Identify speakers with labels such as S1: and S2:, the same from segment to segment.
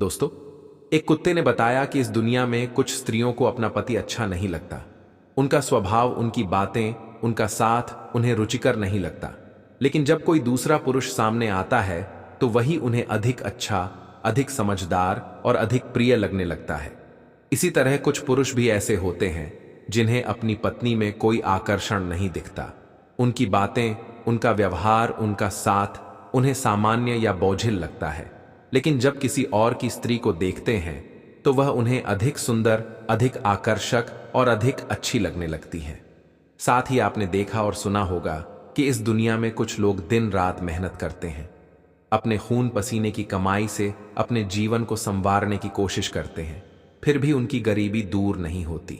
S1: दोस्तों, एक कुत्ते ने बताया कि इस दुनिया में कुछ स्त्रियों को अपना पति अच्छा नहीं लगता। उनका स्वभाव, उनकी बातें, उनका साथ उन्हें रुचिकर नहीं लगता। लेकिन जब कोई दूसरा पुरुष सामने आता है तो वही उन्हें अधिक अच्छा, अधिक समझदार और अधिक प्रिय लगने लगता है। इसी तरह कुछ पुरुष भी ऐसे होते हैं जिन्हें अपनी पत्नी में कोई आकर्षण नहीं दिखता। उनकी बातें, उनका व्यवहार, उनका साथ उन्हें सामान्य या बोझिल लगता है। लेकिन जब किसी और की स्त्री को देखते हैं तो वह उन्हें अधिक सुंदर, अधिक आकर्षक और अधिक अच्छी लगने लगती है। साथ ही आपने देखा और सुना होगा कि इस दुनिया में कुछ लोग दिन रात मेहनत करते हैं, अपने खून पसीने की कमाई से अपने जीवन को संवारने की कोशिश करते हैं, फिर भी उनकी गरीबी दूर नहीं होती।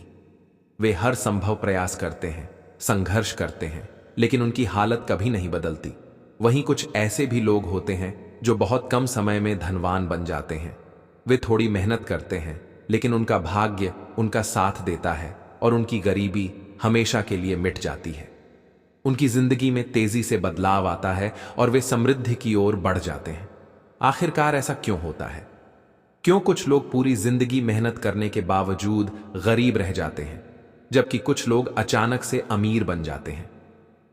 S1: वे हर संभव प्रयास करते हैं, संघर्ष करते हैं, लेकिन उनकी हालत कभी नहीं बदलती। वहीं कुछ ऐसे भी लोग होते हैं जो बहुत कम समय में धनवान बन जाते हैं। वे थोड़ी मेहनत करते हैं, लेकिन उनका भाग्य उनका साथ देता है और उनकी गरीबी हमेशा के लिए मिट जाती है। उनकी जिंदगी में तेजी से बदलाव आता है और वे समृद्धि की ओर बढ़ जाते हैं। आखिरकार ऐसा क्यों होता है? क्यों कुछ लोग पूरी जिंदगी मेहनत करने के बावजूद गरीब रह जाते हैं, जबकि कुछ लोग अचानक से अमीर बन जाते हैं?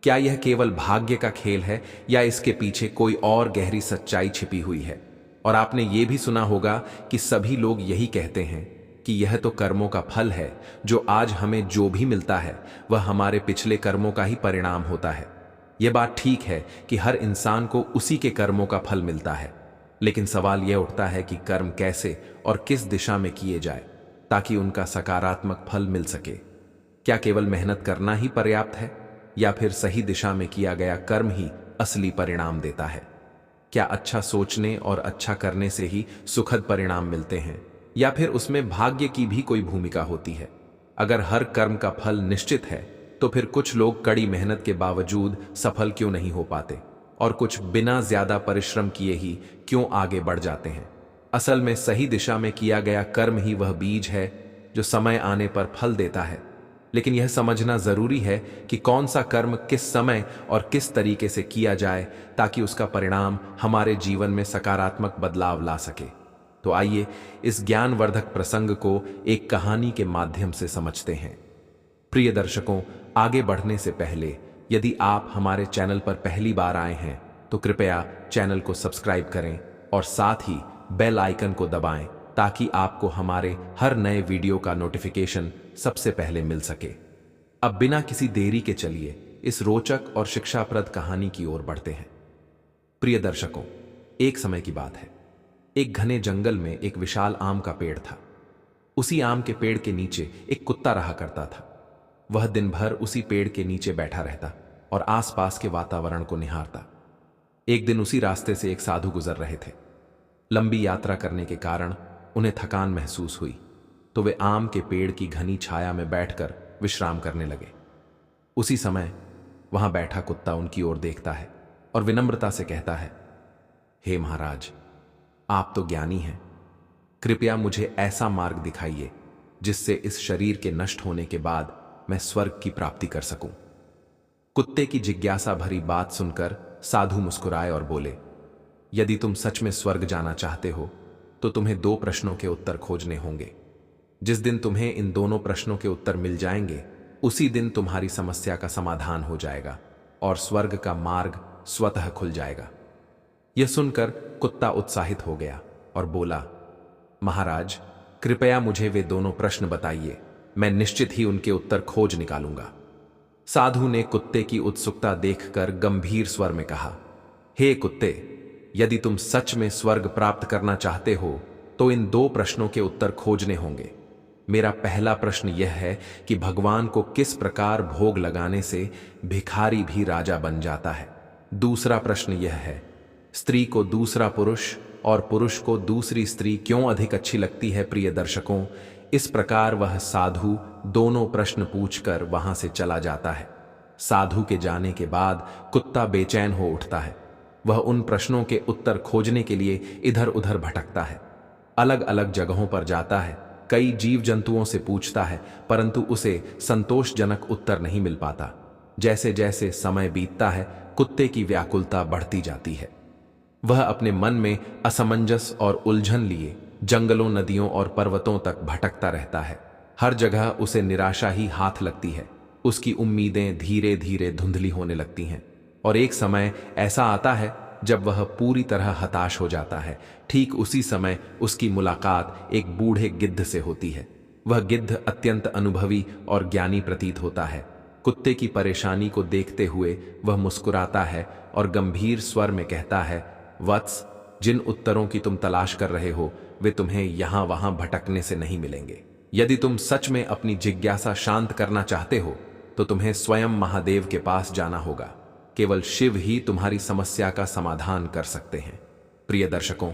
S1: क्या यह केवल भाग्य का खेल है या इसके पीछे कोई और गहरी सच्चाई छिपी हुई है? और आपने ये भी सुना होगा कि सभी लोग यही कहते हैं कि यह तो कर्मों का फल है। जो आज हमें जो भी मिलता है वह हमारे पिछले कर्मों का ही परिणाम होता है। यह बात ठीक है कि हर इंसान को उसी के कर्मों का फल मिलता है, लेकिन सवाल यह उठता है कि कर्म कैसे और किस दिशा में किए जाए ताकि उनका सकारात्मक फल मिल सके। क्या केवल मेहनत करना ही पर्याप्त है, या फिर सही दिशा में किया गया कर्म ही असली परिणाम देता है? क्या अच्छा सोचने और अच्छा करने से ही सुखद परिणाम मिलते हैं, या फिर उसमें भाग्य की भी कोई भूमिका होती है? अगर हर कर्म का फल निश्चित है तो फिर कुछ लोग कड़ी मेहनत के बावजूद सफल क्यों नहीं हो पाते और कुछ बिना ज्यादा परिश्रम किए ही क्यों आगे बढ़ जाते हैं? असल में सही दिशा में किया गया कर्म ही वह बीज है जो समय आने पर फल देता है। लेकिन यह समझना जरूरी है कि कौन सा कर्म किस समय और किस तरीके से किया जाए ताकि उसका परिणाम हमारे जीवन में सकारात्मक बदलाव ला सके। तो आइए इस ज्ञानवर्धक प्रसंग को एक कहानी के माध्यम से समझते हैं। प्रिय दर्शकों, आगे बढ़ने से पहले यदि आप हमारे चैनल पर पहली बार आए हैं तो कृपया चैनल को सब्सक्राइब करें और साथ ही बेल आइकन को दबाएं ताकि आपको हमारे हर नए वीडियो का नोटिफिकेशन सबसे पहले मिल सके। अब बिना किसी देरी के चलिए इस रोचक और शिक्षाप्रद कहानी की ओर बढ़ते हैं। प्रिय दर्शकों, एक समय की बात है। एक घने जंगल में एक विशाल आम का पेड़ था। उसी आम के पेड़ के नीचे एक कुत्ता रहा करता था। वह दिन भर उसी पेड़ के नीचे बैठा रहता और आसपास के वातावरण को निहारता। एक दिन उसी रास्ते से एक साधु गुजर रहे थे। लंबी यात्रा करने के कारण उन्हें थकान महसूस हुई तो वे आम के पेड़ की घनी छाया में बैठकर विश्राम करने लगे। उसी समय वहां बैठा कुत्ता उनकी ओर देखता है और विनम्रता से कहता है, हे महाराज, आप तो ज्ञानी हैं, कृपया मुझे ऐसा मार्ग दिखाइए जिससे इस शरीर के नष्ट होने के बाद मैं स्वर्ग की प्राप्ति कर सकूं। कुत्ते की जिज्ञासा भरी बात सुनकर साधु मुस्कुराए और बोले, यदि तुम सच में स्वर्ग जाना चाहते हो तो तुम्हें 2 प्रश्नों के उत्तर खोजने होंगे। जिस दिन तुम्हें इन दोनों प्रश्नों के उत्तर मिल जाएंगे उसी दिन तुम्हारी समस्या का समाधान हो जाएगा और स्वर्ग का मार्ग स्वतः खुल जाएगा। यह सुनकर कुत्ता उत्साहित हो गया और बोला, महाराज, कृपया मुझे वे दोनों प्रश्न बताइए, मैं निश्चित ही उनके उत्तर खोज निकालूंगा। साधु ने कुत्ते की उत्सुकता देखकर गंभीर स्वर में कहा, हे कुत्ते, यदि तुम सच में स्वर्ग प्राप्त करना चाहते हो तो इन 2 प्रश्नों के उत्तर खोजने होंगे। मेरा पहला प्रश्न यह है कि भगवान को किस प्रकार भोग लगाने से भिखारी भी राजा बन जाता है। दूसरा प्रश्न यह है, स्त्री को दूसरा पुरुष और पुरुष को दूसरी स्त्री क्यों अधिक अच्छी लगती है? प्रिय दर्शकों, इस प्रकार वह साधु दोनों प्रश्न पूछकर वहां से चला जाता है। साधु के जाने के बाद कुत्ता बेचैन हो उठता है। वह उन प्रश्नों के उत्तर खोजने के लिए इधर उधर भटकता है, अलग अलग जगहों पर जाता है, कई जीव जंतुओं से पूछता है, परंतु उसे संतोषजनक उत्तर नहीं मिल पाता। जैसे जैसे समय बीतता है कुत्ते की व्याकुलता बढ़ती जाती है। वह अपने मन में असमंजस और उलझन लिए जंगलों, नदियों और पर्वतों तक भटकता रहता है। हर जगह उसे निराशा ही हाथ लगती है। उसकी उम्मीदें धीरे धीरे धुंधली होने लगती हैं और एक समय ऐसा आता है जब वह पूरी तरह हताश हो जाता है। ठीक उसी समय उसकी मुलाकात एक बूढ़े गिद्ध से होती है। वह गिद्ध अत्यंत अनुभवी और ज्ञानी प्रतीत होता है। कुत्ते की परेशानी को देखते हुए वह मुस्कुराता है और गंभीर स्वर में कहता है, वत्स, जिन उत्तरों की तुम तलाश कर रहे हो वे तुम्हें यहां वहां भटकने से नहीं मिलेंगे। यदि तुम सच में अपनी जिज्ञासा शांत करना चाहते हो तो तुम्हें स्वयं महादेव के पास जाना होगा। केवल शिव ही तुम्हारी समस्या का समाधान कर सकते हैं। प्रिय दर्शकों,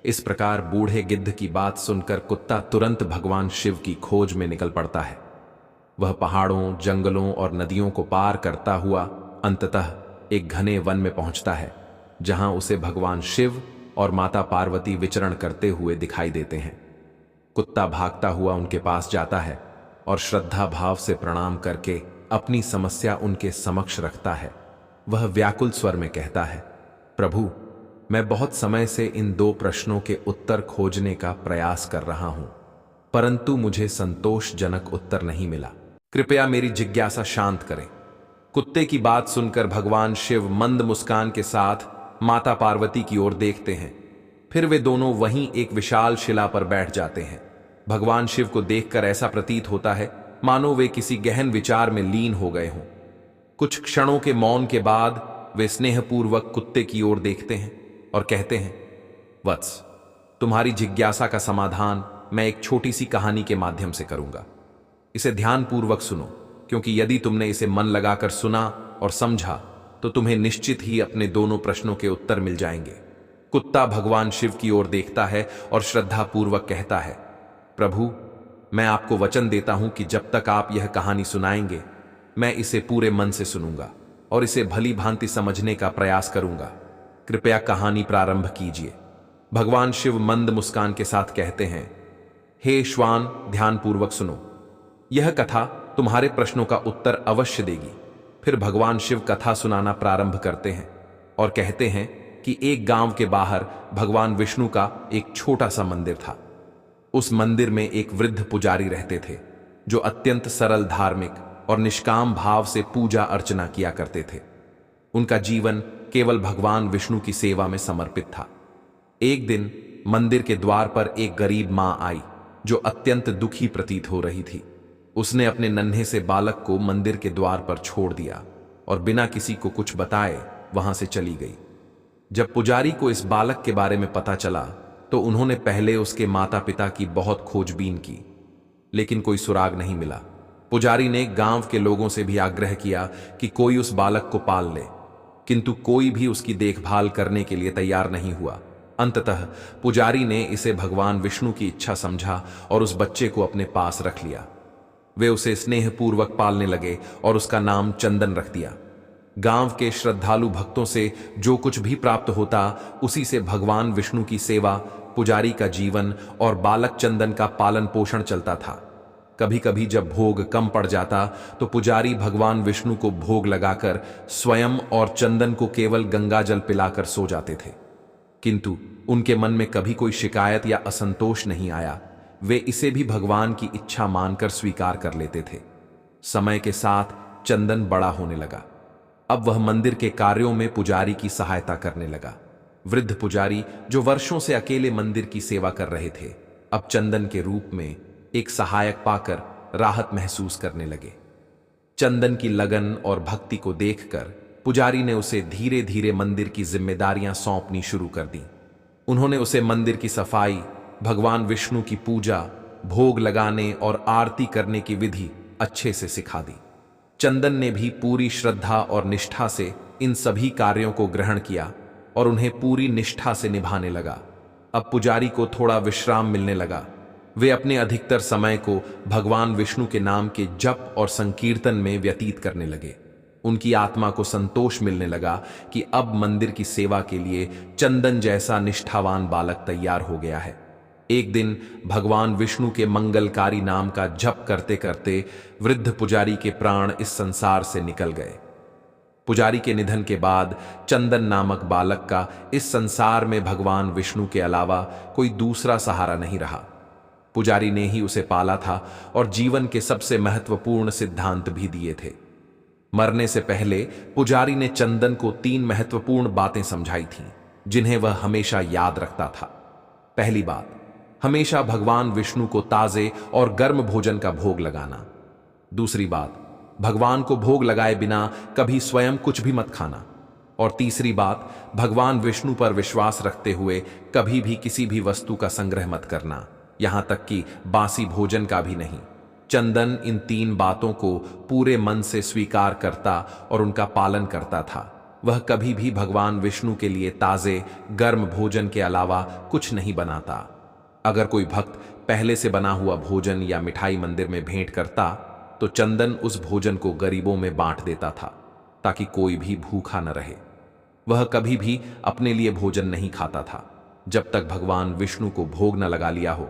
S1: इस प्रकार बूढ़े गिद्ध की बात सुनकर कुत्ता तुरंत भगवान शिव की खोज में निकल पड़ता है। वह पहाड़ों, जंगलों और नदियों को पार करता हुआ अंततः एक घने वन में पहुंचता है, जहां उसे भगवान शिव और माता पार्वती विचरण करते हुए दिखाई देते हैं। कुत्ता भागता हुआ उनके पास जाता है और श्रद्धा भाव से प्रणाम करके अपनी समस्या उनके समक्ष रखता है। वह व्याकुल स्वर में कहता है, प्रभु, मैं बहुत समय से इन 2 प्रश्नों के उत्तर खोजने का प्रयास कर रहा हूं, परंतु मुझे संतोषजनक उत्तर नहीं मिला। कृपया मेरी जिज्ञासा शांत करें। कुत्ते की बात सुनकर भगवान शिव मंद मुस्कान के साथ माता पार्वती की ओर देखते हैं। फिर वे दोनों वहीं एक विशाल शिला पर बैठ जाते हैं। भगवान शिव को देखकर ऐसा प्रतीत होता है मानो वे किसी गहन विचार में लीन हो गए हों। कुछ क्षणों के मौन के बाद वे स्नेहपूर्वक कुत्ते की ओर देखते हैं और कहते हैं, वत्स, तुम्हारी जिज्ञासा का समाधान मैं एक छोटी सी कहानी के माध्यम से करूंगा। इसे ध्यानपूर्वक सुनो, क्योंकि यदि तुमने इसे मन लगाकर सुना और समझा तो तुम्हें निश्चित ही अपने दोनों प्रश्नों के उत्तर मिल जाएंगे। कुत्ता भगवान शिव की ओर देखता है और श्रद्धापूर्वक कहता है, प्रभु, मैं आपको वचन देता हूं कि जब तक आप यह कहानी सुनाएंगे मैं इसे पूरे मन से सुनूंगा और इसे भली भांति समझने का प्रयास करूंगा। कृपया कहानी प्रारंभ कीजिए। भगवान शिव मंद मुस्कान के साथ कहते हैं, हे श्वान, ध्यानपूर्वक सुनो। यह कथा तुम्हारे प्रश्नों का उत्तर अवश्य देगी। फिर भगवान शिव कथा सुनाना प्रारंभ करते हैं और कहते हैं कि एक गांव के बाहर भगवान विष्णु का एक छोटा सा मंदिर था। उस मंदिर में एक वृद्ध पुजारी रहते थे जो अत्यंत सरल, धार्मिक और निष्काम भाव से पूजा अर्चना किया करते थे। उनका जीवन केवल भगवान विष्णु की सेवा में समर्पित था। एक दिन मंदिर के द्वार पर एक गरीब मां आई जो अत्यंत दुखी प्रतीत हो रही थी। उसने अपने नन्हे से बालक को मंदिर के द्वार पर छोड़ दिया और बिना किसी को कुछ बताए वहां से चली गई। जब पुजारी को इस बालक के बारे में पता चला तो उन्होंने पहले उसके माता पिता की बहुत खोजबीन की, लेकिन कोई सुराग नहीं मिला। पुजारी ने गांव के लोगों से भी आग्रह किया कि कोई उस बालक को पाल ले, किंतु कोई भी उसकी देखभाल करने के लिए तैयार नहीं हुआ। अंततः पुजारी ने इसे भगवान विष्णु की इच्छा समझा और उस बच्चे को अपने पास रख लिया। वे उसे स्नेहपूर्वक पालने लगे और उसका नाम चंदन रख दिया। गांव के श्रद्धालु भक्तों से जो कुछ भी प्राप्त होता उसी से भगवान विष्णु की सेवा, पुजारी का जीवन और बालक चंदन का पालन पोषण चलता था। कभी कभी जब भोग कम पड़ जाता तो पुजारी भगवान विष्णु को भोग लगाकर स्वयं और चंदन को केवल गंगा जल पिलाकर सो जाते थे, किंतु उनके मन में कभी कोई शिकायत या असंतोष नहीं आया। वे इसे भी भगवान की इच्छा मानकर स्वीकार कर लेते थे। समय के साथ चंदन बड़ा होने लगा। अब वह मंदिर के कार्यों में पुजारी की सहायता करने लगा। वृद्ध पुजारी जो वर्षों से अकेले मंदिर की सेवा कर रहे थे, अब चंदन के रूप में एक सहायक पाकर राहत महसूस करने लगे। चंदन की लगन और भक्ति को देखकर पुजारी ने उसे धीरे धीरे मंदिर की जिम्मेदारियां सौंपनी शुरू कर दी। उन्होंने उसे मंदिर की सफाई, भगवान विष्णु की पूजा, भोग लगाने और आरती करने की विधि अच्छे से सिखा दी। चंदन ने भी पूरी श्रद्धा और निष्ठा से इन सभी कार्यों को ग्रहण किया और उन्हें पूरी निष्ठा से निभाने लगा। अब पुजारी को थोड़ा विश्राम मिलने लगा। वे अपने अधिकतर समय को भगवान विष्णु के नाम के जप और संकीर्तन में व्यतीत करने लगे। उनकी आत्मा को संतोष मिलने लगा कि अब मंदिर की सेवा के लिए चंदन जैसा निष्ठावान बालक तैयार हो गया है। एक दिन भगवान विष्णु के मंगलकारी नाम का जप करते करते वृद्ध पुजारी के प्राण इस संसार से निकल गए। पुजारी के निधन के बाद चंदन नामक बालक का इस संसार में भगवान विष्णु के अलावा कोई दूसरा सहारा नहीं रहा। पुजारी ने ही उसे पाला था और जीवन के सबसे महत्वपूर्ण सिद्धांत भी दिए थे। मरने से पहले पुजारी ने चंदन को 3 महत्वपूर्ण बातें समझाई थीं, जिन्हें वह हमेशा याद रखता था। पहली बात, हमेशा भगवान विष्णु को ताजे और गर्म भोजन का भोग लगाना। दूसरी बात, भगवान को भोग लगाए बिना कभी स्वयं कुछ भी मत खाना। और तीसरी बात, भगवान विष्णु पर विश्वास रखते हुए कभी भी किसी भी वस्तु का संग्रह मत करना, यहां तक कि बासी भोजन का भी नहीं। चंदन इन 3 बातों को पूरे मन से स्वीकार करता और उनका पालन करता था। वह कभी भी भगवान विष्णु के लिए ताजे गर्म भोजन के अलावा कुछ नहीं बनाता। अगर कोई भक्त पहले से बना हुआ भोजन या मिठाई मंदिर में भेंट करता तो चंदन उस भोजन को गरीबों में बांट देता था, ताकि कोई भी भूखा न रहे। वह कभी भी अपने लिए भोजन नहीं खाता था जब तक भगवान विष्णु को भोग न लगा लिया हो।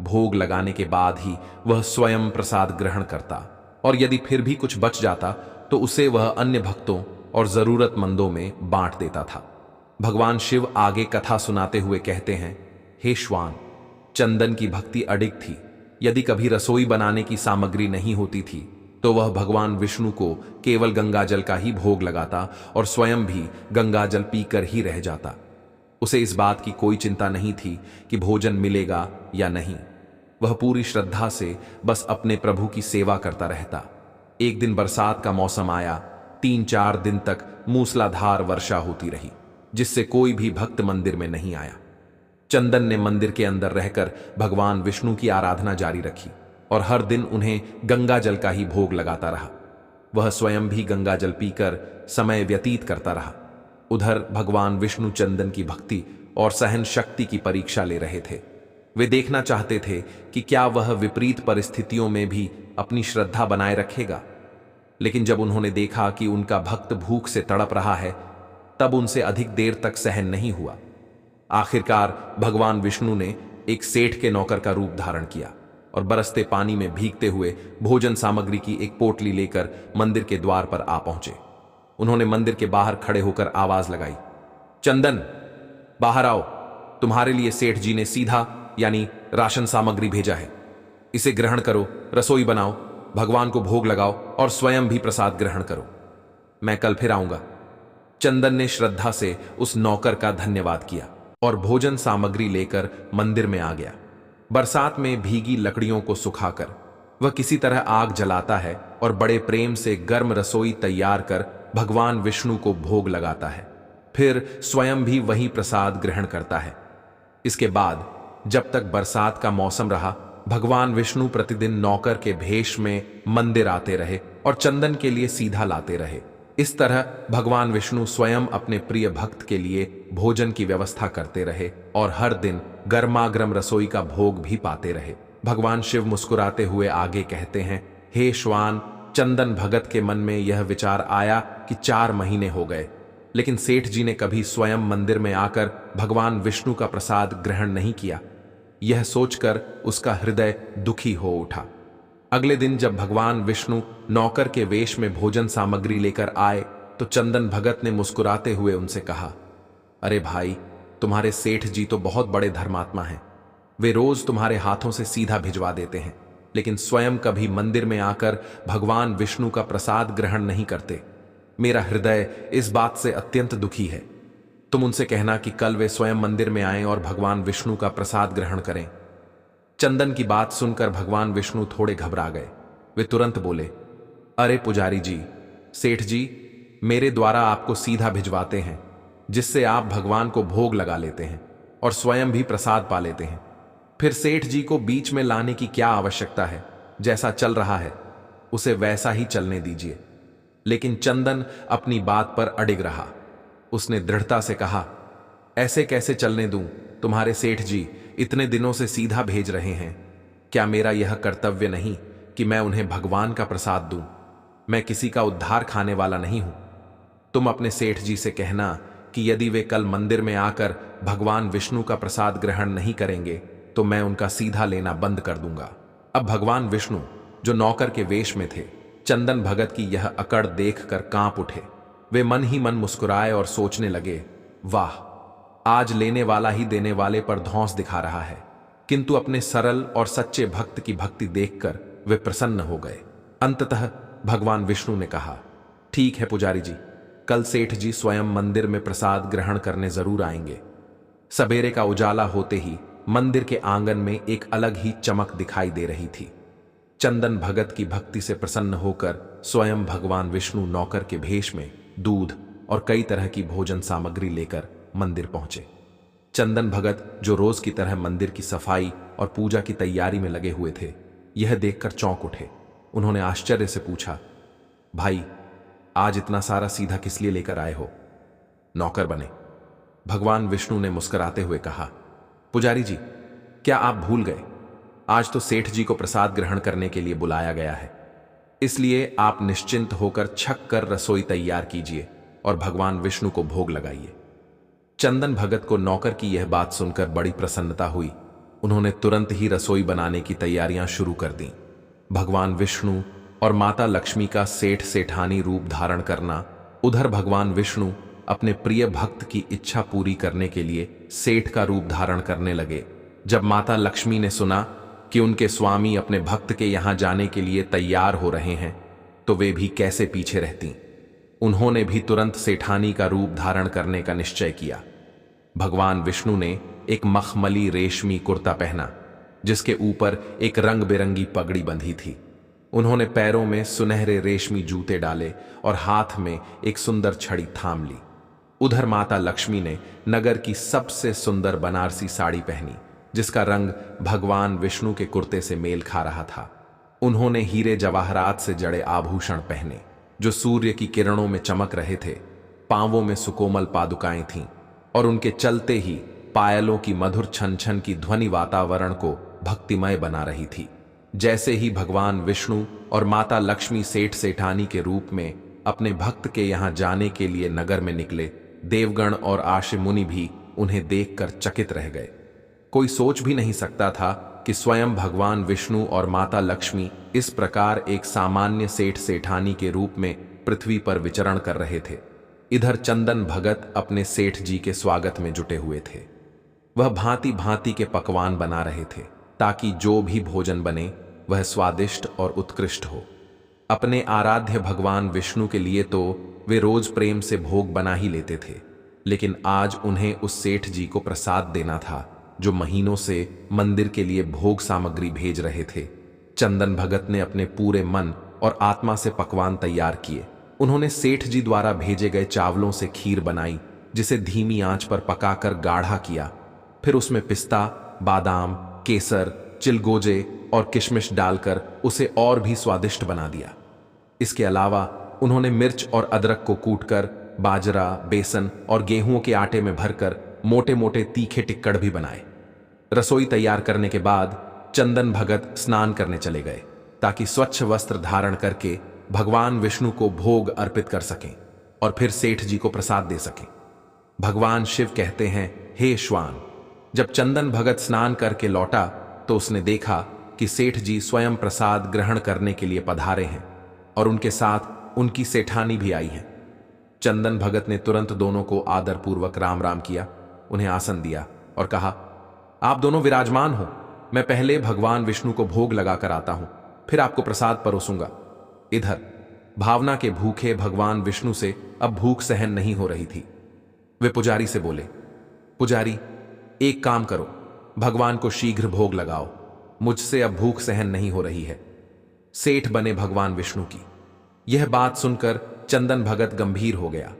S1: भोग लगाने के बाद ही वह स्वयं प्रसाद ग्रहण करता, और यदि फिर भी कुछ बच जाता तो उसे वह अन्य भक्तों और जरूरतमंदों में बांट देता था। भगवान शिव आगे कथा सुनाते हुए कहते हैं, हे श्वान, चंदन की भक्ति अडिग थी। यदि कभी रसोई बनाने की सामग्री नहीं होती थी तो वह भगवान विष्णु को केवल गंगाजल का ही भोग लगाता और स्वयं भी गंगाजल पीकर ही रह जाता। उसे इस बात की कोई चिंता नहीं थी कि भोजन मिलेगा या नहीं। वह पूरी श्रद्धा से बस अपने प्रभु की सेवा करता रहता। एक दिन बरसात का मौसम आया। 3-4 दिन तक मूसलाधार वर्षा होती रही, जिससे कोई भी भक्त मंदिर में नहीं आया। चंदन ने मंदिर के अंदर रहकर भगवान विष्णु की आराधना जारी रखी और हर दिन उन्हें गंगा जल का ही भोग लगाता रहा। वह स्वयं भी गंगा जल पीकर समय व्यतीत करता रहा। उधर भगवान विष्णु चंदन की भक्ति और सहन शक्ति की परीक्षा ले रहे थे। वे देखना चाहते थे कि क्या वह विपरीत परिस्थितियों में भी अपनी श्रद्धा बनाए रखेगा। लेकिन जब उन्होंने देखा कि उनका भक्त भूख से तड़प रहा है, तब उनसे अधिक देर तक सहन नहीं हुआ। आखिरकार भगवान विष्णु ने एक सेठ के नौकर का रूप धारण किया और बरसते पानी में भीगते हुए भोजन सामग्री की एक पोटली लेकर मंदिर के द्वार पर आ पहुंचे। उन्होंने मंदिर के बाहर खड़े होकर आवाज लगाई, चंदन, बाहर आओ। तुम्हारे लिए सेठ जी ने सीधा यानी राशन सामग्री भेजा है। इसे ग्रहण करो, रसोई बनाओ, भगवान को भोग लगाओ और स्वयं भी प्रसाद ग्रहण करो। मैं कल फिर आऊंगा। चंदन ने श्रद्धा से उस नौकर का धन्यवाद किया और भोजन सामग्री लेकर मंदिर में आ गया। बरसात में भीगी लकड़ियों को सुखाकर वह किसी तरह आग जलाता है और बड़े प्रेम से गर्म रसोई तैयार कर भगवान विष्णु को भोग लगाता है। फिर स्वयं भी वही प्रसाद ग्रहण करता है। इसके बाद जब तक बरसात का मौसम रहा, भगवान विष्णु प्रतिदिन नौकर के भेष में मंदिर आते रहे और चंदन के लिए सीधा लाते रहे। इस तरह भगवान विष्णु स्वयं अपने प्रिय भक्त के लिए भोजन की व्यवस्था करते रहे और हर दिन गर्मागर्म रसोई का भोग भी पाते रहे। भगवान शिव मुस्कुराते हुए आगे कहते हैं, हे श्वान, चंदन भगत के मन में यह विचार आया कि 4 महीने हो गए, लेकिन सेठ जी ने कभी स्वयं मंदिर में आकर भगवान विष्णु का प्रसाद ग्रहण नहीं किया। यह सोचकर उसका हृदय दुखी हो उठा। अगले दिन जब भगवान विष्णु नौकर के वेश में भोजन सामग्री लेकर आए तो चंदन भगत ने मुस्कुराते हुए उनसे कहा, अरे भाई, तुम्हारे सेठ जी तो बहुत बड़े धर्मात्मा हैं। वे रोज तुम्हारे हाथों से सीधा भिजवा देते हैं, लेकिन स्वयं कभी मंदिर में आकर भगवान विष्णु का प्रसाद ग्रहण नहीं करते। मेरा हृदय इस बात से अत्यंत दुखी है। तुम उनसे कहना कि कल वे स्वयं मंदिर में आएं और भगवान विष्णु का प्रसाद ग्रहण करें। चंदन की बात सुनकर भगवान विष्णु थोड़े घबरा गए। वे तुरंत बोले, अरे पुजारी जी, सेठ जी मेरे द्वारा आपको सीधा भिजवाते हैं, जिससे आप भगवान को भोग लगा लेते हैं और स्वयं भी प्रसाद पा लेते हैं। फिर सेठ जी को बीच में लाने की क्या आवश्यकता है? जैसा चल रहा है उसे वैसा ही चलने दीजिए। लेकिन चंदन अपनी बात पर अडिग रहा। उसने दृढ़ता से कहा, ऐसे कैसे चलने दूं? तुम्हारे सेठ जी इतने दिनों से सीधा भेज रहे हैं। क्या मेरा यह कर्तव्य नहीं कि मैं उन्हें भगवान का प्रसाद दूं? मैं किसी का उद्धार खाने वाला नहीं हूं। तुम अपने सेठ जी से कहना कि यदि वे कल मंदिर में आकर भगवान विष्णु का प्रसाद ग्रहण नहीं करेंगे तो मैं उनका सीधा लेना बंद कर दूंगा। अब भगवान विष्णु, जो नौकर के वेश में थे, चंदन भगत की यह अकड़ देखकर कांप उठे। वे मन ही मन मुस्कुराए और सोचने लगे, वाह, आज लेने वाला ही देने वाले पर धौंस दिखा रहा है। किंतु अपने सरल और सच्चे भक्त की भक्ति देखकर वे प्रसन्न हो गए। अंततः भगवान विष्णु ने कहा, ठीक है पुजारी जी, कल सेठ जी स्वयं मंदिर में प्रसाद ग्रहण करने जरूर आएंगे। सवेरे का उजाला होते ही मंदिर के आंगन में एक अलग ही चमक दिखाई दे रही थी। चंदन भगत की भक्ति से प्रसन्न होकर स्वयं भगवान विष्णु नौकर के भेष में दूध और कई तरह की भोजन सामग्री लेकर मंदिर पहुंचे। चंदन भगत, जो रोज की तरह मंदिर की सफाई और पूजा की तैयारी में लगे हुए थे, यह देखकर चौंक उठे। उन्होंने आश्चर्य से पूछा, भाई, आज इतना सारा सीधा किस लिए लेकर आए हो? नौकर बने। भगवान विष्णु ने मुस्कुराते हुए कहा, पुजारी जी, क्या आप भूल गए? आज तो सेठ जी को प्रसाद ग्रहण करने के लिए बुलाया गया है, इसलिए आप निश्चिंत होकर छक कर रसोई तैयार कीजिए और भगवान विष्णु को भोग लगाइए। चंदन भगत को नौकर की यह बात सुनकर बड़ी प्रसन्नता हुई। उन्होंने तुरंत ही रसोई बनाने की तैयारियां शुरू कर दी। भगवान विष्णु और माता लक्ष्मी का सेठ सेठानी रूप धारण करना। उधर भगवान विष्णु अपने प्रिय भक्त की इच्छा पूरी करने के लिए सेठ का रूप धारण करने लगे। जब माता लक्ष्मी ने सुना कि उनके स्वामी अपने भक्त के यहां जाने के लिए तैयार हो रहे हैं, तो वे भी कैसे पीछे रहती। उन्होंने भी तुरंत सेठानी का रूप धारण करने का निश्चय किया। भगवान विष्णु ने एक मखमली रेशमी कुर्ता पहना, जिसके ऊपर एक रंग बिरंगी पगड़ी बंधी थी। उन्होंने पैरों में सुनहरे रेशमी जूते डाले और हाथ में एक सुंदर छड़ी थाम ली। उधर माता लक्ष्मी ने नगर की सबसे सुंदर बनारसी साड़ी पहनी, जिसका रंग भगवान विष्णु के कुर्ते से मेल खा रहा था। उन्होंने हीरे जवाहरात से जड़े आभूषण पहने, जो सूर्य की किरणों में चमक रहे थे। पांवों में सुकोमल पादुकाएं थीं और उनके चलते ही पायलों की मधुर छन छन की ध्वनि वातावरण को भक्तिमय बना रही थी। जैसे ही भगवान विष्णु और माता लक्ष्मी सेठ सेठानी के रूप में अपने भक्त के यहां जाने के लिए नगर में निकले, देवगण और आशी मुनि भी उन्हें देखकर चकित रह गए। कोई सोच भी नहीं सकता था कि स्वयं भगवान विष्णु और माता लक्ष्मी इस प्रकार एक सामान्य सेठ सेठानी के रूप में पृथ्वी पर विचरण कर रहे थे। इधर चंदन भगत अपने सेठ जी के स्वागत में जुटे हुए थे। वह भांति भांति के पकवान बना रहे थे, ताकि जो भी भोजन बने वह स्वादिष्ट और उत्कृष्ट हो। अपने आराध्य भगवान विष्णु के लिए तो वे रोज प्रेम से भोग बना ही लेते थे, लेकिन आज उन्हें उस सेठ जी को प्रसाद देना था, जो महीनों से मंदिर के लिए भोग सामग्री भेज रहे थे। चंदन भगत ने अपने पूरे मन और आत्मा से पकवान तैयार किए। उन्होंने सेठ जी द्वारा भेजे गए चावलों से खीर बनाई, जिसे धीमी आंच पर पकाकर गाढ़ा किया। फिर उसमें पिस्ता, बादाम, केसर, चिलगोजे और किशमिश डालकर उसे और भी स्वादिष्ट बना दिया। इसके अलावा उन्होंने मिर्च और अदरक को कूटकर बाजरा, बेसन और गेहूं के आटे में भरकर मोटे मोटे तीखे टिक्कड़ भी बनाए। रसोई तैयार करने के बाद चंदन भगत स्नान करने चले गए, ताकि स्वच्छ वस्त्र धारण करके भगवान विष्णु को भोग अर्पित कर सकें और फिर सेठ जी को प्रसाद दे सकें। भगवान शिव कहते हैं, हे श्वान, जब चंदन भगत स्नान करके लौटा तो उसने देखा कि सेठ जी स्वयं प्रसाद ग्रहण करने के लिए पधारे हैं और उनके साथ उनकी सेठानी भी आई है। चंदन भगत ने तुरंत दोनों को आदरपूर्वक राम राम किया, उन्हें आसन दिया और कहा, आप दोनों विराजमान हो, मैं पहले भगवान विष्णु को भोग लगाकर आता हूं, फिर आपको प्रसाद परोसूंगा। इधर भावना के भूखे भगवान विष्णु से अब भूख सहन नहीं हो रही थी। वे पुजारी से बोले, पुजारी, एक काम करो, भगवान को शीघ्र भोग लगाओ, मुझसे अब भूख सहन नहीं हो रही है। सेठ बने भगवान विष्णु की। यह बात सुनकर चंदन भगत गंभीर हो गया।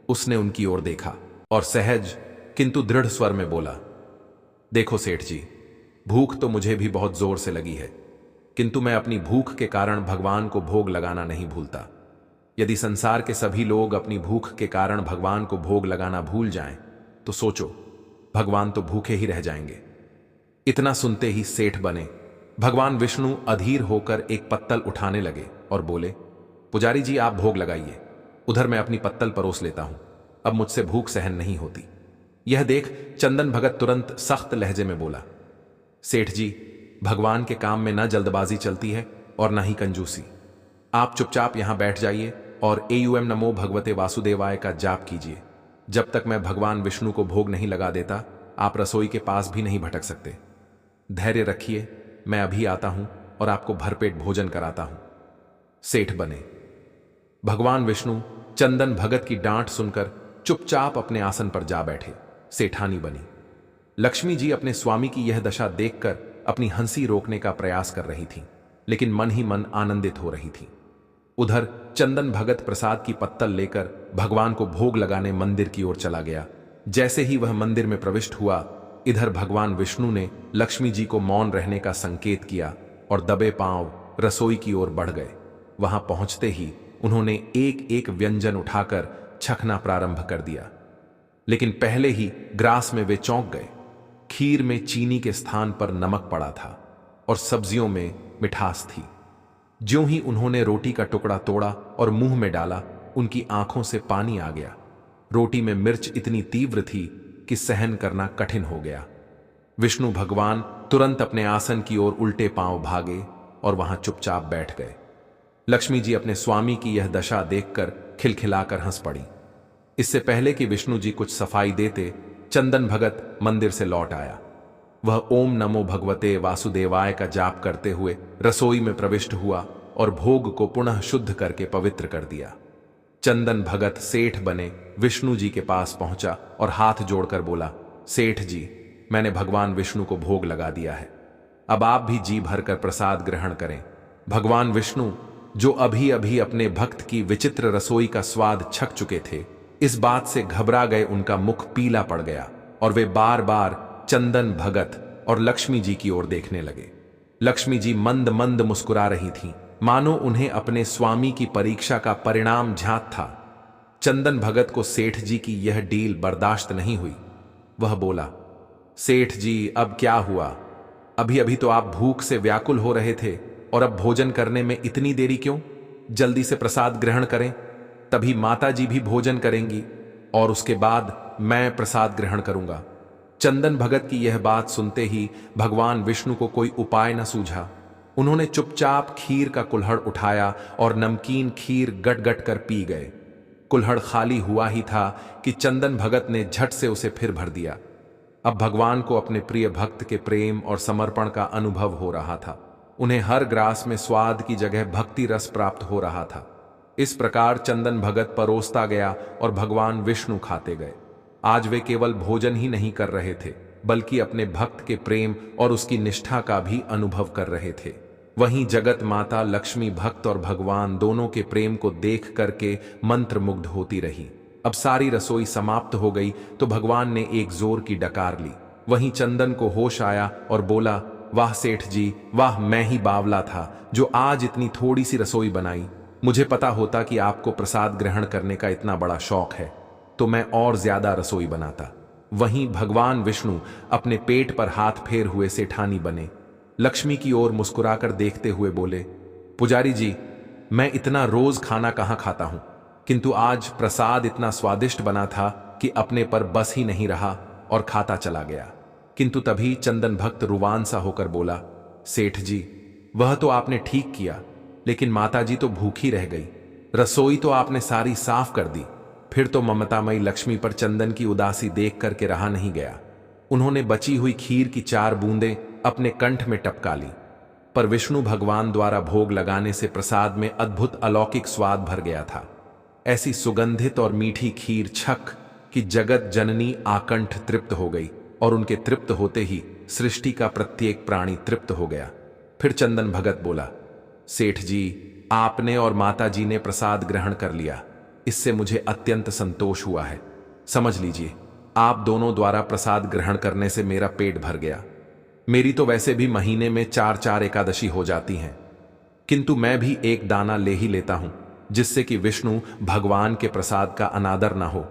S1: उसने उनकी ओर देखा और सहज किंतु दृढ़ स्वर में बोला, देखो सेठ जी, भूख तो मुझे भी बहुत जोर से लगी है, किंतु मैं अपनी भूख के कारण भगवान को भोग लगाना नहीं भूलता। यदि संसार के सभी लोग अपनी भूख के कारण भगवान को भोग लगाना भूल जाएं, तो सोचो, भगवान तो भूखे ही रह जाएंगे। इतना सुनते ही सेठ बने भगवान विष्णु अधीर होकर एक पत्तल उठाने लगे और बोले, पुजारी जी, आप भोग लगाइए, उधर मैं अपनी पत्तल परोस लेता हूं, अब मुझसे भूख सहन नहीं होती। यह देख चंदन भगत तुरंत सख्त लहजे में बोला, सेठ जी, भगवान के काम में ना जल्दबाजी चलती है और ना ही कंजूसी। आप चुपचाप यहां बैठ जाइए और एयूएम नमो भगवते वासुदेवाय का जाप कीजिए। जब तक मैं भगवान विष्णु को भोग नहीं लगा देता, आप रसोई के पास भी नहीं भटक सकते। धैर्य रखिए, मैं अभी आता हूं और आपको भरपेट भोजन कराता हूं। सेठ बने। भगवान विष्णु चंदन भगत की डांट सुनकर चुपचाप अपने आसन पर जा बैठे। सेठानी बनी। लक्ष्मी जी अपने स्वामी की यह दशा देखकर अपनी हंसी रोकने का प्रयास कर रही थीं, लेकिन मन ही मन आनंदित हो रही थीं। उधर चंदन भगत प्रसाद की पत्तल लेकर भगवान को भोग लगाने मंदिर की ओर चला गया। जैसे ही वह मंदिर में प्रविष्ट हुआ, इधर भगवान विष्णु ने लक्ष्मी जी को मौन रहने का संकेत किया और दबे पांव रसोई की ओर बढ़ गए। वहां पहुंचते ही उन्होंने एक एक व्यंजन उठाकर छकना प्रारंभ कर दिया, लेकिन पहले ही ग्रास में वे चौंक गए। खीर में चीनी के स्थान पर नमक पड़ा था और सब्जियों में मिठास थी। ज्यों ही उन्होंने रोटी का टुकड़ा तोड़ा और मुंह में डाला, उनकी आंखों से पानी आ गया। रोटी में मिर्च इतनी तीव्र थी कि सहन करना कठिन हो गया। विष्णु भगवान तुरंत अपने आसन की ओर उल्टे पांव भागे और वहां चुपचाप बैठ गए। लक्ष्मी जी अपने स्वामी की यह दशा देखकर खिलखिलाकर हंस पड़ी। इससे पहले कि विष्णु जी कुछ सफाई देते, चंदन भगत मंदिर से लौट आया। वह ओम नमो भगवते वासुदेवाय का जाप करते हुए रसोई में प्रविष्ट हुआ और भोग को पुनः शुद्ध करके पवित्र कर दिया। चंदन भगत सेठ बने विष्णु जी के पास पहुंचा और हाथ जोड़कर बोला, सेठ जी, मैंने भगवान विष्णु को भोग लगा दिया है। अब आप भी जी भरकर प्रसाद ग्रहण करें। भगवान विष्णु, जो अभी अभी अपने भक्त की विचित्र रसोई का स्वाद छक चुके थे, इस बात से घबरा गए। उनका मुख पीला पड़ गया और वे बार बार चंदन भगत और लक्ष्मी जी की ओर देखने लगे। लक्ष्मी जी मंद मंद मुस्कुरा रही थीं, मानो उन्हें अपने स्वामी की परीक्षा का परिणाम ज्ञात था। चंदन भगत को सेठ जी की यह डील बर्दाश्त नहीं हुई। वह बोला, सेठ जी, अब क्या हुआ? अभी अभी तो आप भूख से व्याकुल हो रहे थे और अब भोजन करने में इतनी देरी क्यों? जल्दी से प्रसाद ग्रहण करें, तभी माता जी भी भोजन करेंगी और उसके बाद मैं प्रसाद ग्रहण करूंगा। चंदन भगत की यह बात सुनते ही भगवान विष्णु को कोई उपाय न सूझा। उन्होंने चुपचाप खीर का कुल्हड़ उठाया और नमकीन खीर गट गट कर पी गए। कुल्हड़ खाली हुआ ही था कि चंदन भगत ने झट से उसे फिर भर दिया। अब भगवान को अपने प्रिय भक्त के प्रेम और समर्पण का अनुभव हो रहा था। उन्हें हर ग्रास में स्वाद की जगह भक्ति रस प्राप्त हो रहा था। इस प्रकार चंदन भगत परोसता गया और भगवान विष्णु खाते गए। आज वे केवल भोजन ही नहीं कर रहे थे, बल्कि अपने भक्त के प्रेम और उसकी निष्ठा का भी अनुभव कर रहे थे। वहीं जगत माता लक्ष्मी भक्त और भगवान दोनों के प्रेम को देख करके मंत्रमुग्ध होती रही। अब सारी रसोई समाप्त हो गई तो भगवान ने एक जोर की डकार ली। वहीं चंदन को होश आया और बोला, वाह सेठ जी, वाह, मैं ही बावला था जो आज इतनी थोड़ी सी रसोई बनाई। मुझे पता होता कि आपको प्रसाद ग्रहण करने का इतना बड़ा शौक है तो मैं और ज्यादा रसोई बनाता। वहीं भगवान विष्णु अपने पेट पर हाथ फेर हुए सेठानी बने। लक्ष्मी की ओर मुस्कुराकर देखते हुए बोले, पुजारी जी, मैं इतना रोज खाना कहाँ खाता हूं, किंतु आज प्रसाद इतना स्वादिष्ट बना था कि अपने पर बस ही नहीं रहा और खाता चला गया। किंतु तभी चंदन भक्त रुवान सा होकर बोला, सेठ जी, वह तो आपने ठीक किया, लेकिन माताजी तो भूखी रह गई। रसोई तो आपने सारी साफ कर दी। फिर तो ममतामयी लक्ष्मी पर चंदन की उदासी देख करके रहा नहीं गया। उन्होंने बची हुई खीर की 4 बूंदें अपने कंठ में टपका ली। पर विष्णु भगवान द्वारा भोग लगाने से प्रसाद में अद्भुत अलौकिक स्वाद भर गया था। ऐसी सुगंधित और मीठी खीर छक कि जगत जननी आकंठ तृप्त हो गई और उनके तृप्त होते ही सृष्टि का प्रत्येक प्राणी तृप्त हो गया। फिर चंदन भगत बोला, सेठ जी, आपने और माता जी ने प्रसाद ग्रहण कर लिया, इससे मुझे अत्यंत संतोष हुआ है। समझ लीजिए, आप दोनों द्वारा प्रसाद ग्रहण करने से मेरा पेट भर गया। मेरी तो वैसे भी महीने में 4-4 एकादशी हो जाती हैं, किंतु मैं भी एक दाना ले ही लेता हूं, जिससे कि विष्णु भगवान के प्रसाद का अनादर ना हो।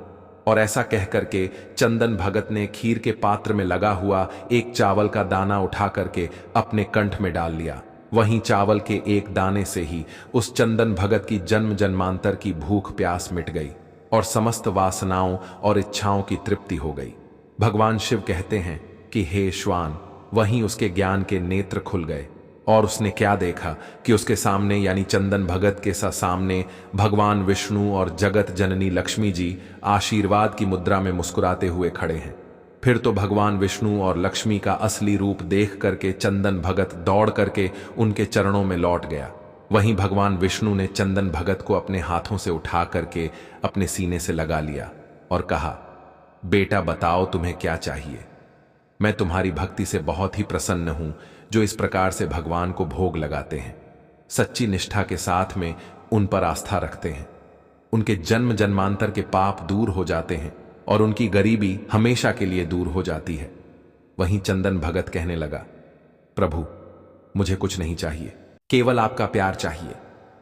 S1: और ऐसा कह करके चंदन भगत ने खीर के पात्र में लगा हुआ एक चावल का दाना उठा करके अपने कंठ में डाल लिया। वहीं चावल के एक दाने से ही उस चंदन भगत की जन्म जन्मांतर की भूख प्यास मिट गई और समस्त वासनाओं और इच्छाओं की तृप्ति हो गई। भगवान शिव कहते हैं कि हे श्वान, वहीं उसके ज्ञान के नेत्र खुल गए। और उसने क्या देखा कि उसके सामने यानी चंदन भगत के सामने भगवान विष्णु और जगत जननी लक्ष्मी जी आशीर्वाद की मुद्रा में मुस्कुराते हुए खड़े हैं। फिर तो भगवान विष्णु और लक्ष्मी का असली रूप देख करके चंदन भगत दौड़ करके उनके चरणों में लौट गया। वहीं भगवान विष्णु ने चंदन भगत को अपने हाथों से उठा करके अपने सीने से लगा लिया और कहा, बेटा बताओ तुम्हें क्या चाहिए। मैं तुम्हारी भक्ति से बहुत ही प्रसन्न हूं जो इस प्रकार से भगवान को भोग लगाते हैं, सच्ची निष्ठा के साथ में उन पर आस्था रखते हैं। उनके जन्म जन्मांतर के पाप दूर हो जाते हैं और उनकी गरीबी हमेशा के लिए दूर हो जाती है। वहीं चंदन भगत कहने लगा, प्रभु मुझे कुछ नहीं चाहिए, केवल आपका प्यार चाहिए।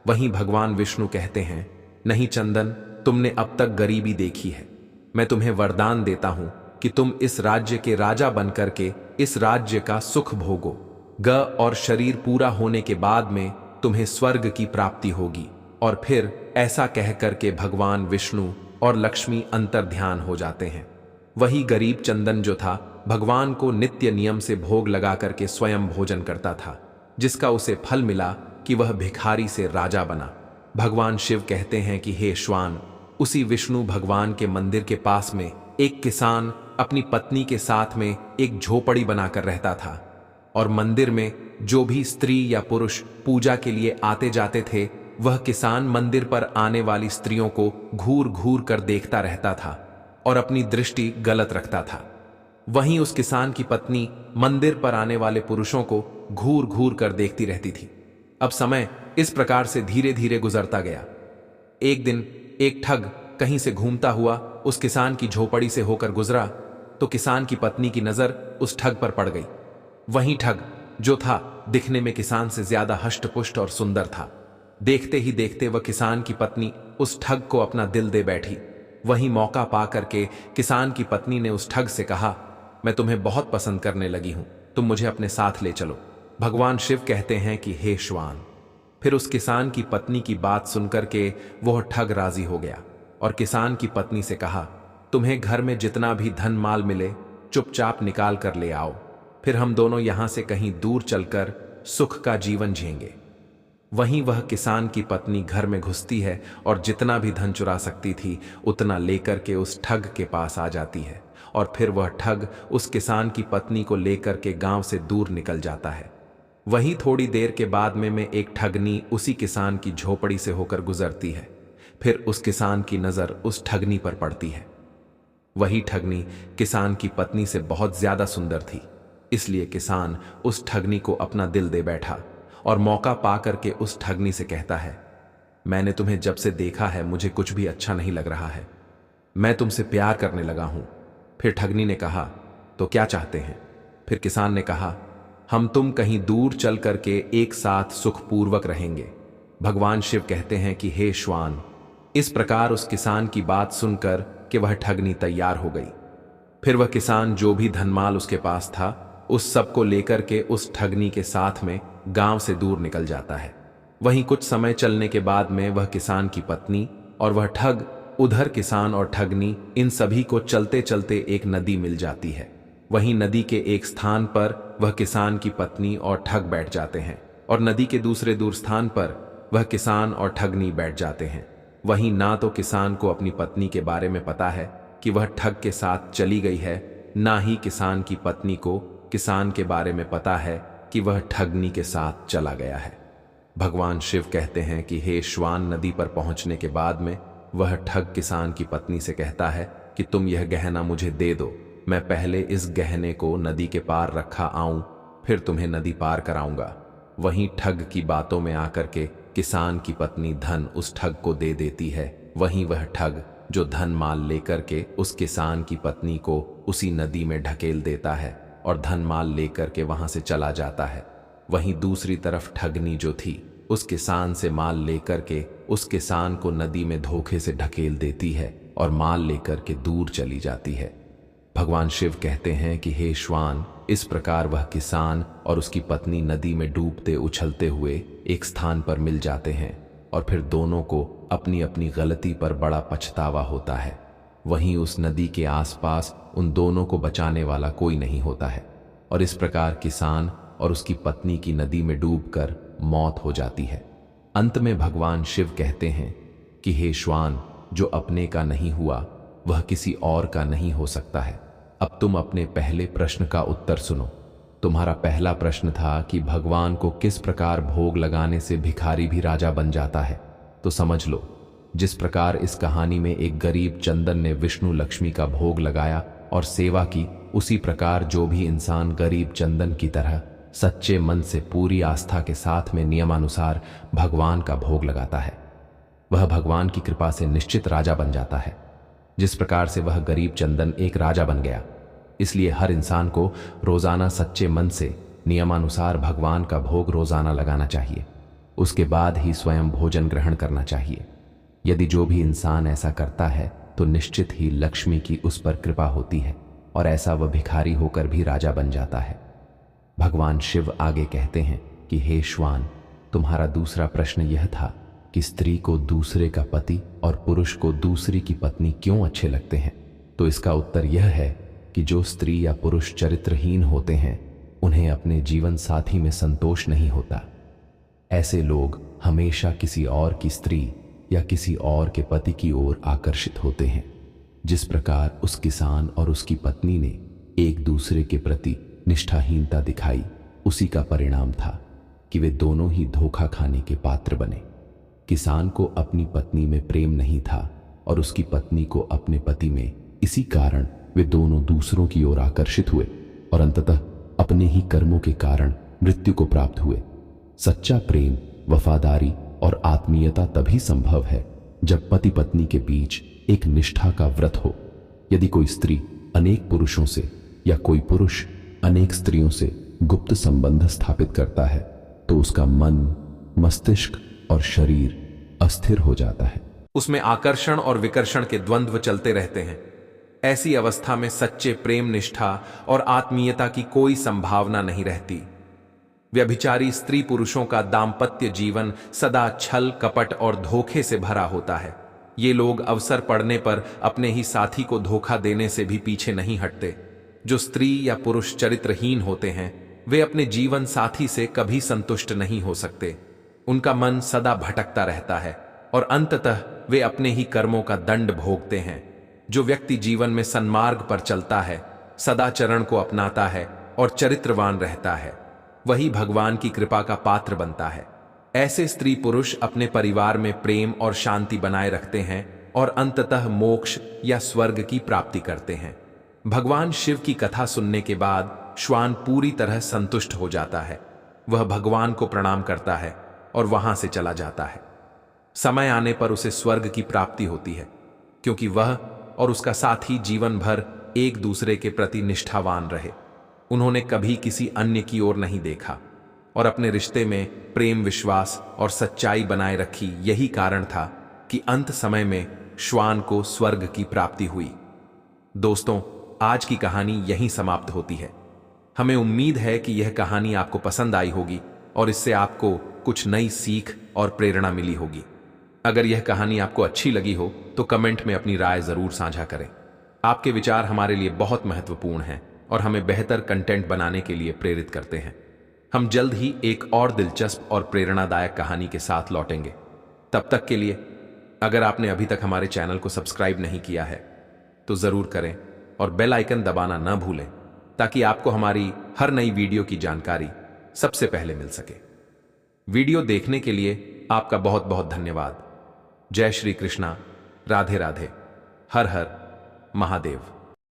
S1: वहीं भगवान विष्णु कहते हैं, नहीं चंदन, तुमने अब तक गरीबी देखी है। मैं तुम्हें वरदान देता हूं कि तुम इस राज्य के राजा बनकर के इस राज्य का सुख भोगो। ग और शरीर पूरा होने के बाद में तुम्हें स्वर्ग की प्राप्ति होगी। और फिर ऐसा कह करके भगवान विष्णु और लक्ष्मी अंतर्ध्यान हो जाते हैं। वही गरीब चंदन जो था भगवान को नित्य नियम से भोग लगा करके स्वयं भोजन करता था, जिसका उसे फल मिला कि वह भिखारी से राजा बना। भगवान शिव कहते हैं कि हे श्वान, उसी विष्णु भगवान के मंदिर के पास में एक किसान अपनी पत्नी के साथ में एक झोपड़ी बनाकर रहता था और मंदिर में जो भी स्त्री या पुरुष पूजा के लिए आते जाते थे, वह किसान मंदिर पर आने वाली स्त्रियों को घूर घूर कर देखता रहता था और अपनी दृष्टि गलत रखता था। वहीं उस किसान की पत्नी मंदिर पर आने वाले पुरुषों को घूर घूर कर देखती रहती थी। अब समय इस प्रकार से धीरे धीरे गुजरता गया। एक दिन एक ठग कहीं से घूमता हुआ उस किसान की झोपड़ी से होकर गुजरा तो किसान की पत्नी की नजर उस ठग पर पड़ गई। वहीं ठग जो था दिखने में किसान से ज्यादा हष्टपुष्ट और सुंदर था। देखते ही देखते वह किसान की पत्नी उस ठग को अपना दिल दे बैठी। वहीं मौका पा करके किसान की पत्नी ने उस ठग से कहा, मैं तुम्हें बहुत पसंद करने लगी हूं, तुम मुझे अपने साथ ले चलो। भगवान शिव कहते हैं कि हे श्वान। फिर उस किसान की पत्नी की बात सुनकर के वह ठग राजी हो गया और किसान की पत्नी से कहा, तुम्हें घर में जितना भी धन माल मिले चुपचाप निकाल कर ले आओ, फिर हम दोनों यहां से कहीं दूर चलकर सुख का जीवन जिएंगे। वहीं वह किसान की पत्नी घर में घुसती है और जितना भी धन चुरा सकती थी उतना लेकर के उस ठग के पास आ जाती है और फिर वह ठग उस किसान की पत्नी को लेकर के गांव से दूर निकल जाता है। वहीं थोड़ी देर के बाद में एक ठगनी उसी किसान की झोपड़ी से होकर गुजरती है। फिर उस किसान की नजर उस ठगनी पर पड़ती है। वही ठगनी किसान की पत्नी से बहुत ज्यादा सुंदर थी, इसलिए किसान उस ठगनी को अपना दिल दे बैठा और मौका पा करके उस ठगनी से कहता है, मैंने तुम्हें जब से देखा है मुझे कुछ भी अच्छा नहीं लग रहा है, मैं तुमसे प्यार करने लगा हूं। फिर ठगनी ने कहा, तो क्या चाहते हैं? फिर किसान ने कहा, हम तुम कहीं दूर चल करके एक साथ सुखपूर्वक रहेंगे। भगवान शिव कहते हैं कि हे श्वान। इस प्रकार उस किसान की बात सुनकर कि वह ठगनी तैयार हो गई। फिर वह किसान जो भी धनमाल उसके पास था उस सब को लेकर के उस ठगनी के साथ में गांव से दूर निकल जाता है। वहीं कुछ समय चलने के बाद में वह किसान की पत्नी और वह ठग, उधर किसान और ठगनी, इन सभी को चलते चलते एक नदी मिल जाती है। वहीं नदी के एक स्थान पर वह किसान की पत्नी और ठग बैठ जाते हैं और नदी के दूसरे दूर स्थान पर वह किसान और ठगनी बैठ जाते हैं। वहीं ना तो किसान को अपनी पत्नी के बारे में पता है कि वह ठग के साथ चली गई है, ना ही किसान की पत्नी को किसान के बारे में पता है कि वह ठगनी के साथ चला गया है। भगवान शिव कहते हैं कि हे श्वान, नदी पर पहुंचने के बाद में वह ठग किसान की पत्नी से कहता है कि तुम यह गहना मुझे दे दो, मैं पहले इस गहने को नदी के पार रखा आऊं, फिर तुम्हें नदी पार कराऊंगा। वहीं ठग की बातों में आकर के किसान की पत्नी धन उस ठग को दे देती है। वहीं वह ठग जो धन माल लेकर के उस किसान की पत्नी को उसी नदी में ढकेल देता है और धन माल लेकर के वहां से चला जाता है। वहीं दूसरी तरफ ठगनी जो थी उस किसान से माल लेकर के उस किसान को नदी में धोखे से ढकेल देती है और माल लेकर के दूर चली जाती है। भगवान शिव कहते हैं कि हे श्वान, इस प्रकार वह किसान और उसकी पत्नी नदी में डूबते उछलते हुए एक स्थान पर मिल जाते हैं और फिर दोनों को अपनी अपनी गलती पर बड़ा पछतावा होता है। वहीं उस नदी के आसपास उन दोनों को बचाने वाला कोई नहीं होता है और इस प्रकार किसान और उसकी पत्नी की नदी में डूबकर मौत हो जाती है। अंत में भगवान शिव कहते हैं कि हे श्वान, जो अपने का नहीं हुआ वह किसी और का नहीं हो सकता है। अब तुम अपने पहले प्रश्न का उत्तर सुनो। तुम्हारा पहला प्रश्न था कि भगवान को किस प्रकार भोग लगाने से भिखारी भी राजा बन जाता है। तो समझ लो, जिस प्रकार इस कहानी में एक गरीब चंदन ने विष्णु लक्ष्मी का भोग लगाया और सेवा की, उसी प्रकार जो भी इंसान गरीब चंदन की तरह सच्चे मन से पूरी आस्था के साथ में नियमानुसार भगवान का भोग लगाता है, वह भगवान की कृपा से निश्चित राजा बन जाता है। जिस प्रकार से वह गरीब चंदन एक राजा बन गया, इसलिए हर इंसान को रोजाना सच्चे मन से नियमानुसार भगवान का भोग रोजाना लगाना चाहिए। उसके बाद ही स्वयं भोजन ग्रहण करना चाहिए। यदि जो भी इंसान ऐसा करता है तो निश्चित ही लक्ष्मी की उस पर कृपा होती है और ऐसा वह भिखारी होकर भी राजा बन जाता है। भगवान शिव आगे कहते हैं कि हे श्वान, तुम्हारा दूसरा प्रश्न यह था कि स्त्री को दूसरे का पति और पुरुष को दूसरी की पत्नी क्यों अच्छे लगते हैं। तो इसका उत्तर यह है कि जो स्त्री या पुरुष चरित्रहीन होते हैं उन्हें अपने जीवन साथी में संतोष नहीं होता। ऐसे लोग हमेशा किसी और की स्त्री या किसी और के पति की ओर आकर्षित होते हैं। जिस प्रकार उस किसान और उसकी पत्नी ने एक दूसरे के प्रति निष्ठाहीनता दिखाई, उसी का परिणाम था कि वे दोनों ही धोखा खाने के पात्र बने। किसान को अपनी पत्नी में प्रेम नहीं था और उसकी पत्नी को अपने पति में। इसी कारण वे दोनों दूसरों की ओर आकर्षित हुए और अंततः अपने ही कर्मों के कारण मृत्यु को प्राप्त हुए। सच्चा प्रेम, वफादारी और आत्मीयता तभी संभव है जब पति पत्नी के बीच एक निष्ठा का व्रत हो। यदि कोई स्त्री अनेक पुरुषों से या कोई पुरुष अनेक स्त्रियों से गुप्त संबंध स्थापित करता है तो उसका मन, मस्तिष्क और शरीर अस्थिर हो जाता है।
S2: उसमें आकर्षण और विकर्षण के द्वंद्व चलते रहते हैं। ऐसी अवस्था में सच्चे प्रेम, निष्ठा और आत्मीयता की कोई संभावना नहीं रहती। व्यभिचारी स्त्री पुरुषों का दाम्पत्य जीवन सदा छल, कपट और धोखे से भरा होता है। ये लोग अवसर पड़ने पर अपने ही साथी को धोखा देने से भी पीछे नहीं हटते। जो स्त्री या पुरुष चरित्रहीन होते हैं वे अपने जीवन साथी से कभी संतुष्ट नहीं हो सकते। उनका मन सदा भटकता रहता है और अंततः वे अपने ही कर्मों का दंड भोगते हैं। जो व्यक्ति जीवन में सन्मार्ग पर चलता है, सदाचरण को अपनाता है और चरित्रवान रहता है, वही भगवान की कृपा का पात्र बनता है। ऐसे स्त्री पुरुष अपने परिवार में प्रेम और शांति बनाए रखते हैं और अंततः मोक्ष या स्वर्ग की प्राप्ति करते हैं। भगवान शिव की कथा सुनने के बाद श्वान पूरी तरह संतुष्ट हो जाता है। वह भगवान को प्रणाम करता है और वहां से चला जाता है। समय आने पर उसे स्वर्ग की प्राप्ति होती है, क्योंकि वह और उसका साथी जीवन भर एक दूसरे के प्रति निष्ठावान रहे। उन्होंने कभी किसी अन्य की ओर नहीं देखा और अपने रिश्ते में प्रेम, विश्वास और सच्चाई बनाए रखी। यही कारण था कि अंत समय में श्वान को स्वर्ग की प्राप्ति हुई। दोस्तों, आज की कहानी यहीं समाप्त होती है। हमें उम्मीद है कि यह कहानी आपको पसंद आई होगी और इससे आपको कुछ नई सीख और प्रेरणा मिली होगी। अगर यह कहानी आपको अच्छी लगी हो तो कमेंट में अपनी राय जरूर साझा करें। आपके विचार हमारे लिए बहुत महत्वपूर्ण हैं और हमें बेहतर कंटेंट बनाने के लिए प्रेरित करते हैं। हम जल्द ही एक और दिलचस्प और प्रेरणादायक कहानी के साथ लौटेंगे। तब तक के लिए अगर आपने अभी तक हमारे चैनल को सब्सक्राइब नहीं किया है तो जरूर करें और बेल आइकन दबाना न भूलें, ताकि आपको हमारी हर नई वीडियो की जानकारी सबसे पहले मिल सके। वीडियो देखने के लिए आपका बहुत बहुत धन्यवाद। जय श्री कृष्णा, राधे राधे, हर हर महादेव।